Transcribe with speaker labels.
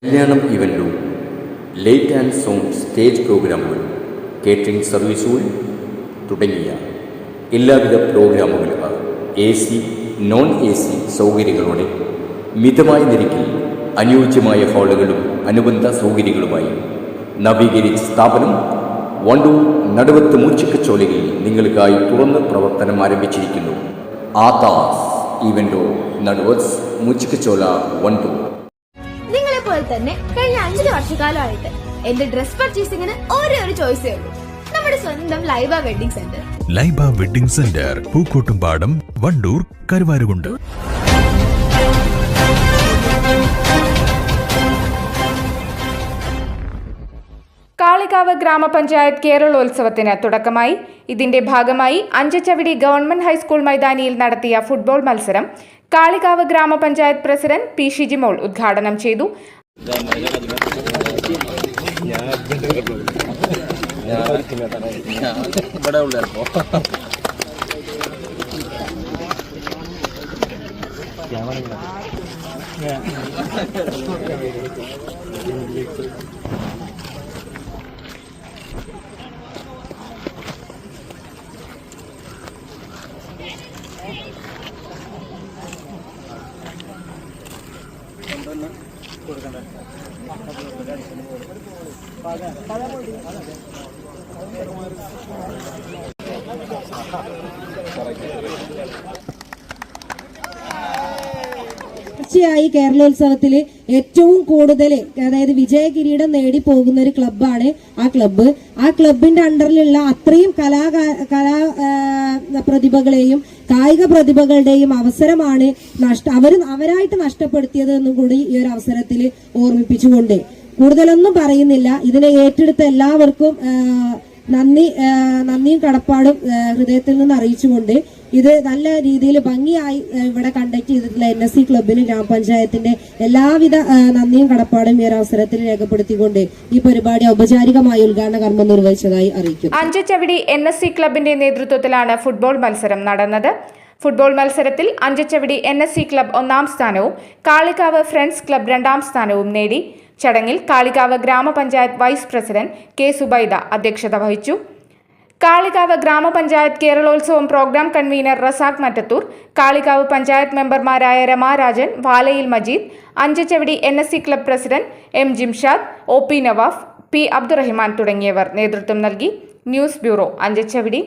Speaker 1: കല്യാണം ഇവൻറ്റും light and sound stage പ്രോഗ്രാമുകൾ catering സർവീസുകൾ തുടങ്ങിയ എല്ലാവിധ പ്രോഗ്രാമുകൾക്ക് AC, നോൺ AC സൗകര്യങ്ങളോടെ മിതമായ നിരക്കിൽ അനുയോജ്യമായ ഹാളുകളും അനുബന്ധ സൗകര്യങ്ങളുമായി നവീകരിച്ച സ്ഥാപനം വണ്ടൂർ നടുവത്ത് മൂച്ചിക്കച്ചോലയിൽ നിങ്ങൾക്കായി തുറന്ന് പ്രവർത്തനം ആരംഭിച്ചിരിക്കുന്നു. ആതാസ് ഇവൻറ്റോ നടുവത്ത് മൂച്ചിക്കച്ചോല വണ്ടൂർ.
Speaker 2: നിങ്ങളെപ്പോലെ തന്നെ കഴിഞ്ഞ 5 വർഷക്കാലമായിട്ട് എന്റെ ഡ്രസ് പർച്ചേസിംഗിന് ഒരേ ഒരു ചോയ്സേ ഉള്ളൂ, നമ്മുടെ സ്വന്തം Laiba wedding centre.
Speaker 3: Laiba wedding centre, Pookkottumpadam, Wandoor, Karuvarakundu.
Speaker 4: Kalikavu ഗ്രാമപഞ്ചായത്ത് കേരളോത്സവത്തിന് തുടക്കമായി. ഇതിന്റെ ഭാഗമായി അഞ്ചച്ചവിടി ഗവൺമെന്റ് ഹൈസ്കൂൾ മൈതാനിയിൽ നടത്തിയ ഫുട്ബോൾ മത്സരം കാളികാവ് ഗ്രാമപഞ്ചായത്ത് പ്രസിഡന്റ് P. ഷിജിമോൾ ഉദ്ഘാടനം ചെയ്തു.
Speaker 5: തീർച്ചയായി കേരളോത്സവത്തിൽ ഏറ്റവും കൂടുതൽ അതായത് വിജയ കിരീടം നേടി പോകുന്ന ഒരു ക്ലബ്ബാണ് ആ ക്ലബ്ബ്. ആ ക്ലബിന്റെ അണ്ടറിലുള്ള അത്രയും പ്രതിഭകളെയും കായിക പ്രതിഭകളുടെയും അവസരമാണ് അവരായിട്ട് നഷ്ടപ്പെടുത്തിയത് എന്നും കൂടി ഈ ഒരു അവസരത്തിൽ ഓർമ്മിപ്പിച്ചുകൊണ്ട് കൂടുതലൊന്നും പറയുന്നില്ല. ഇതിനെ ഏറ്റെടുത്ത എല്ലാവർക്കും നന്ദിയും കടപ്പാടും ഹൃദയത്തിൽ നിന്ന് അറിയിച്ചുകൊണ്ട് ഇത് നല്ല രീതിയിൽ ഭംഗിയായി ഇവിടെ കണ്ടക്ട് ചെയ്തിട്ടുള്ള NSC ക്ലബിന് ഗ്രാമപഞ്ചായത്തിന്റെ എല്ലാവിധ നന്ദിയും കടപ്പാടും ഈ ഒരു അവസരത്തിൽ രേഖപ്പെടുത്തിക്കൊണ്ട് ഈ പരിപാടി ഔപചാരികമായി ഉദ്ഘാടന കർമ്മം നിർവഹിച്ചതായി അറിയിക്കും.
Speaker 4: അഞ്ചച്ചവിടി NSC ക്ലബിന്റെ നേതൃത്വത്തിലാണ് ഫുട്ബോൾ മത്സരം നടന്നത്. ഫുട്ബോൾ മത്സരത്തിൽ അഞ്ചച്ചവിടി NSC ക്ലബ് 1ാം സ്ഥാനവും കാളികാവ് ഫ്രണ്ട്സ് ക്ലബ് 2ാം സ്ഥാനവും നേടി. ചടങ്ങിൽ കാളികാവ് ഗ്രാമപഞ്ചായത്ത് വൈസ് പ്രസിഡന്റ് K. സുബൈദ അധ്യക്ഷത വഹിച്ചു. കാളികാവ് ഗ്രാമപഞ്ചായത്ത് കേരളോത്സവം പ്രോഗ്രാം കൺവീനർ റസാഖ് മറ്റത്തൂർ, കാളികാവ് പഞ്ചായത്ത് മെമ്പർമാരായ Ramarajan, Valayil Majeed, Anchachavidi NSC club president M. Jimshad, OP Navaf, P. Abdurahiman തുടങ്ങിയവർ നേതൃത്വം നൽകി. News bureau, Anchachavidi.